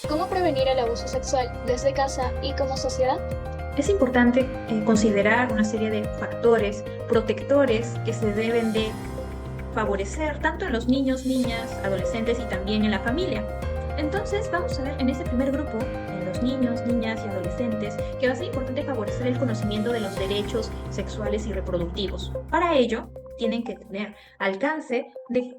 ¿Cómo prevenir el abuso sexual desde casa y como sociedad? Es importante considerar una serie de factores protectores que se deben de favorecer tanto en los niños, niñas, adolescentes y también en la familia. Entonces, vamos a ver en este primer grupo, en los niños, niñas y adolescentes, que va a ser importante favorecer el conocimiento de los derechos sexuales y reproductivos. Para ello, tienen que tener alcance de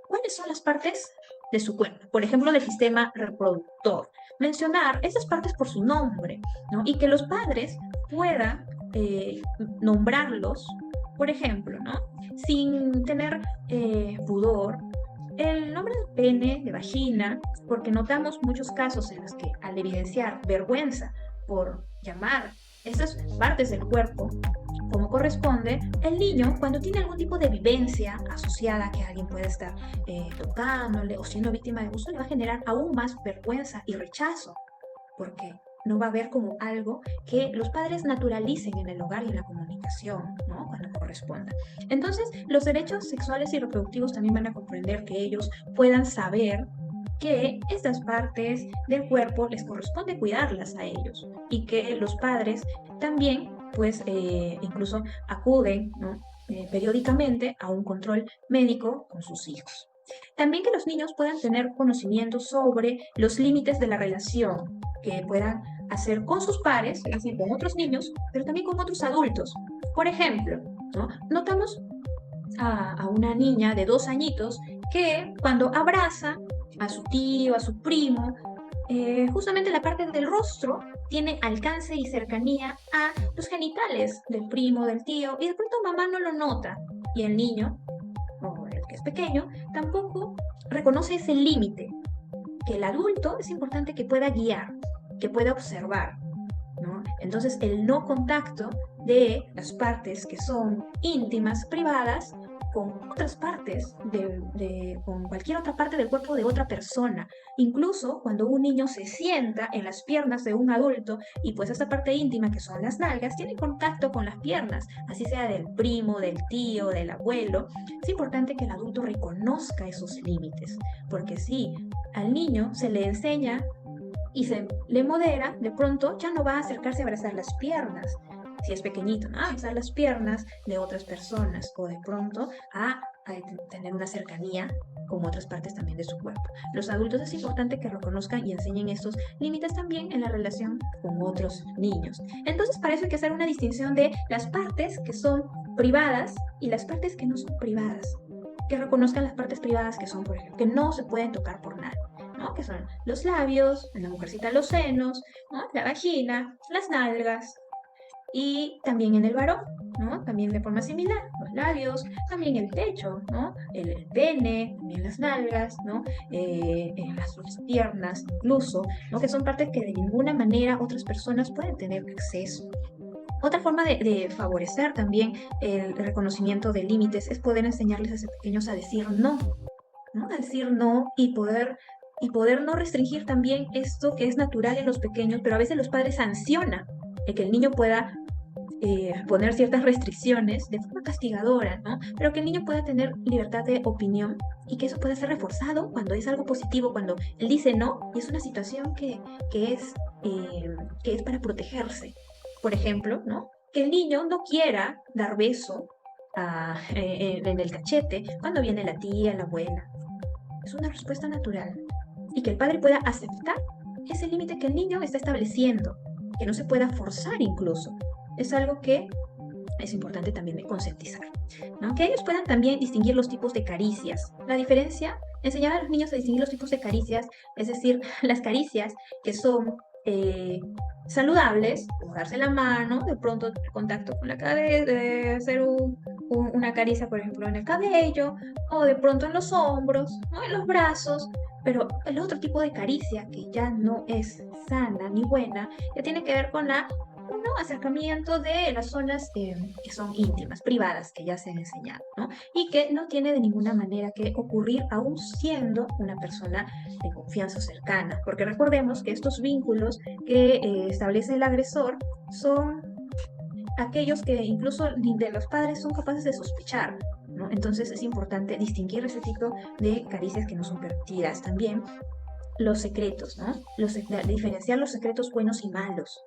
cuáles son las partes de su cuerpo, por ejemplo, del sistema reproductor. Mencionar esas partes por su nombre, ¿no? Y que los padres puedan nombrarlos, por ejemplo, ¿no? Sin tener pudor. El nombre de pene, de vagina, porque notamos muchos casos en los que al evidenciar vergüenza por llamar esas partes del cuerpo como corresponde, el niño, cuando tiene algún tipo de vivencia asociada a que alguien puede estar tocándole o siendo víctima de abuso, le va a generar aún más vergüenza y rechazo, porque no va a ver como algo que los padres naturalicen en el hogar y en la comunicación, ¿no? Cuando corresponda. Entonces, los derechos sexuales y reproductivos también van a comprender que ellos puedan saber que estas partes del cuerpo les corresponde cuidarlas a ellos y que los padres también pues incluso acuden, ¿no? Periódicamente a un control médico con sus hijos. También que los niños puedan tener conocimiento sobre los límites de la relación que puedan hacer con sus pares, es decir, con otros niños, pero también con otros adultos. Por ejemplo, ¿no? Notamos a una niña de 2 añitos que cuando abraza a su tío, a su primo, justamente la parte del rostro tiene alcance y cercanía a los genitales del primo, del tío, y de pronto mamá no lo nota. Y el niño, o el que es pequeño, tampoco reconoce ese límite, que el adulto es importante que pueda guiar, que pueda observar, ¿no? Entonces, el no contacto de las partes que son íntimas, privadas, con otras partes, con cualquier otra parte del cuerpo de otra persona. Incluso cuando un niño se sienta en las piernas de un adulto y pues esta parte íntima que son las nalgas tiene contacto con las piernas, así sea del primo, del tío, del abuelo, es importante que el adulto reconozca esos límites, porque si al niño se le enseña y se le modera, de pronto ya no va a acercarse a abrazar las piernas, si es pequeñito, ¿no? A abrazar las piernas de otras personas o de pronto a tener una cercanía con otras partes también de su cuerpo. Los adultos es importante que reconozcan y enseñen estos límites también en la relación con otros niños. Entonces, para eso hay que hacer una distinción de las partes que son privadas y las partes que no son privadas. Que reconozcan las partes privadas que son, por ejemplo, que no se pueden tocar por nadie, ¿no? Que son los labios, en la mujercita los senos, ¿no? La vagina, las nalgas y también en el varón, ¿no? También de forma similar, los labios, también el pecho, ¿no? El pene, también las nalgas, ¿no? Las piernas incluso, ¿no? Que son partes que de ninguna manera otras personas pueden tener acceso. Otra forma de favorecer también el reconocimiento de límites es poder enseñarles a esos pequeños a decir no, ¿no? A decir no y poder no restringir también esto que es natural en los pequeños, pero a veces los padres sancionan el que el niño pueda poner ciertas restricciones de forma castigadora, ¿no? Pero que el niño pueda tener libertad de opinión y que eso pueda ser reforzado cuando es algo positivo, cuando él dice no y es una situación que, es, que es para protegerse. Por ejemplo, ¿no? Que el niño no quiera dar beso en el cachete cuando viene la tía, la abuela. Es una respuesta natural. Y que el padre pueda aceptar ese límite que el niño está estableciendo, que no se pueda forzar incluso. Es algo que es importante también de concientizar, ¿no? Que ellos puedan también distinguir los tipos de caricias. La diferencia, enseñar a los niños a distinguir los tipos de caricias, es decir, las caricias que son saludables, como darse la mano, de pronto contacto con la cabeza, de hacer una caricia, por ejemplo, en el cabello, o de pronto en los hombros, ¿no? En los brazos, pero el otro tipo de caricia que ya no es sana ni buena, ya tiene que ver con acercamiento de las zonas que son íntimas, privadas, que ya se han enseñado, ¿no? Y que no tiene de ninguna manera que ocurrir aún siendo una persona de confianza cercana, porque recordemos que estos vínculos que establece el agresor son aquellos que incluso de los padres son capaces de sospechar, ¿no? Entonces es importante distinguir ese tipo de caricias que no son permitidas también los secretos, ¿no? Diferenciar los secretos buenos y malos.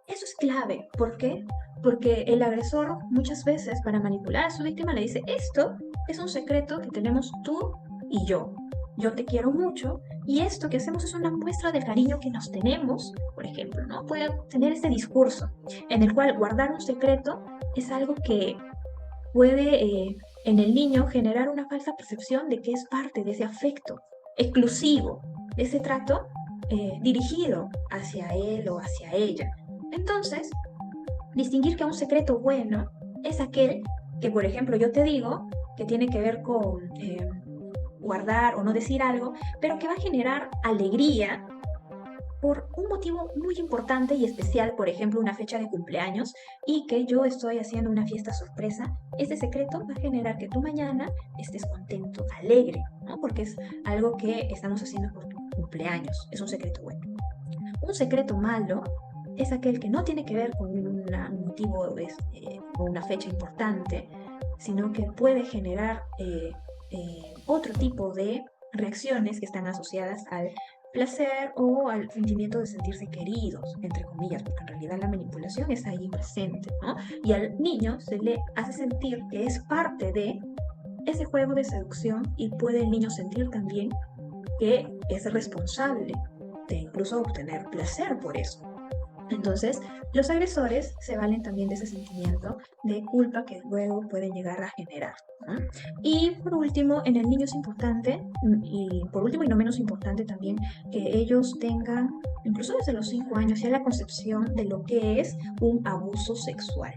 Eso es clave. ¿Por qué? Porque el agresor muchas veces para manipular a su víctima le dice, esto es un secreto que tenemos tú y yo. Yo te quiero mucho y esto que hacemos es una muestra del cariño que nos tenemos, por ejemplo, ¿no? Puede tener este discurso en el cual guardar un secreto es algo que puede en el niño generar una falsa percepción de que es parte de ese afecto exclusivo, de ese trato dirigido hacia él o hacia ella. Entonces, distinguir que un secreto bueno es aquel que, por ejemplo, yo te digo que tiene que ver con guardar o no decir algo, pero que va a generar alegría por un motivo muy importante y especial, por ejemplo, una fecha de cumpleaños, y que yo estoy haciendo una fiesta sorpresa. Ese secreto va a generar que tú mañana estés contento, alegre, ¿no? Porque es algo que estamos haciendo por tu cumpleaños, es un secreto bueno. Un secreto malo es aquel que no tiene que ver con un motivo o una fecha importante, sino que puede generar otro tipo de reacciones que están asociadas al placer o al sentimiento de sentirse queridos, entre comillas, porque en realidad la manipulación está ahí presente, ¿no? Y al niño se le hace sentir que es parte de ese juego de seducción y puede el niño sentir también que es responsable de incluso obtener placer por eso. Entonces, los agresores se valen también de ese sentimiento de culpa que luego pueden llegar a generar, ¿no? Y por último, en el niño es importante, y por último y no menos importante también, que ellos tengan, incluso desde los 5 años, ya la concepción de lo que es un abuso sexual.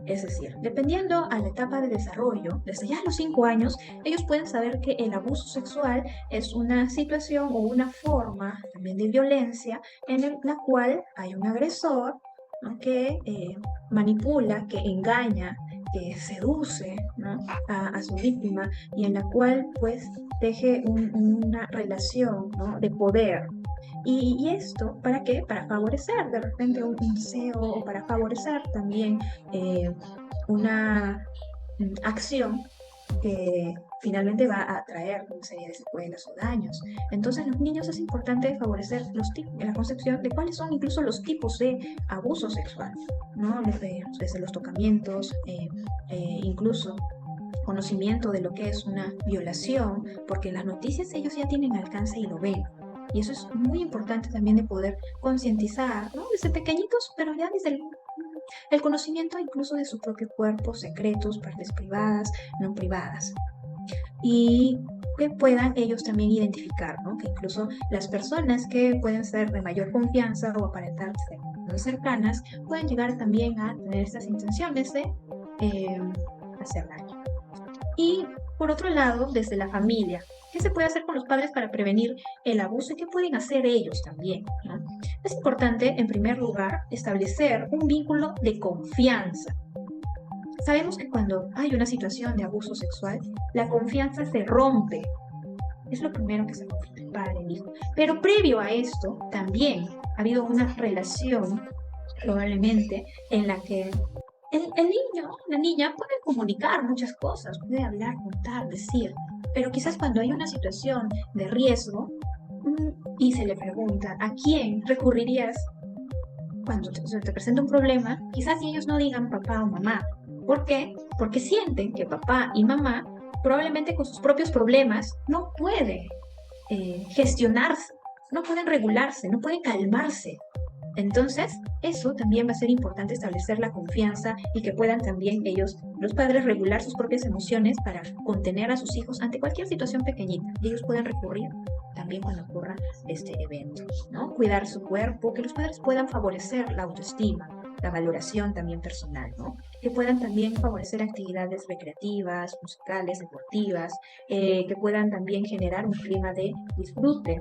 Es decir, dependiendo a la etapa de desarrollo, desde ya los 5 años, ellos pueden saber que el abuso sexual es una situación o una forma también de violencia en la cual hay un agresor, ¿no? Que manipula, que engaña, que seduce, ¿no? a su víctima y en la cual pues teje una relación, ¿no? de poder. Y esto, ¿para qué? Para favorecer de repente un deseo o para favorecer también una acción que finalmente va a traer una serie de secuelas o daños. Entonces, en los niños es importante favorecer la concepción de cuáles son incluso los tipos de abuso sexual, ¿no? Desde los tocamientos, incluso conocimiento de lo que es una violación, porque en las noticias ellos ya tienen alcance y lo ven. Y eso es muy importante también de poder concientizar, ¿no? Desde pequeñitos, pero ya desde el conocimiento incluso de su propio cuerpo, secretos, partes privadas, no privadas. Y que puedan ellos también identificar, ¿no? Que incluso las personas que pueden ser de mayor confianza o aparentar ser muy cercanas, pueden llegar también a tener estas intenciones de hacer daño. Y por otro lado, desde la familia, ¿qué se puede hacer con los padres para prevenir el abuso y qué pueden hacer ellos también, ¿no? Es importante, en primer lugar, establecer un vínculo de confianza. Sabemos que cuando hay una situación de abuso sexual, la confianza se rompe. Es lo primero que se rompe el padre y el hijo. Pero previo a esto, también ha habido una relación, probablemente, en la que el niño, la niña puede comunicar muchas cosas, puede hablar, contar, decir, pero quizás cuando hay una situación de riesgo y se le pregunta a quién recurrirías cuando te presenta un problema, quizás ellos no digan papá o mamá. ¿Por qué? Porque sienten que papá y mamá probablemente con sus propios problemas no pueden gestionarse, no pueden regularse, no pueden calmarse. Entonces, eso también va a ser importante, establecer la confianza y que puedan también ellos, los padres, regular sus propias emociones para contener a sus hijos ante cualquier situación pequeñita. Y ellos pueden recurrir también cuando ocurra este evento, ¿no? Cuidar su cuerpo, que los padres puedan favorecer la autoestima, la valoración también personal, ¿no? Que puedan también favorecer actividades recreativas, musicales, deportivas, que puedan también generar un clima de disfrute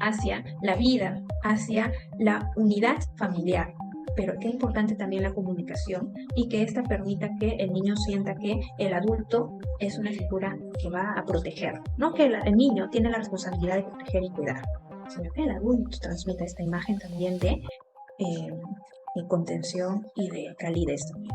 hacia la vida, hacia la unidad familiar. Pero qué importante también la comunicación y que esta permita que el niño sienta que el adulto es una figura que va a proteger, no que el niño tiene la responsabilidad de proteger y cuidar, sino que el adulto transmita esta imagen también de contención y de calidez también.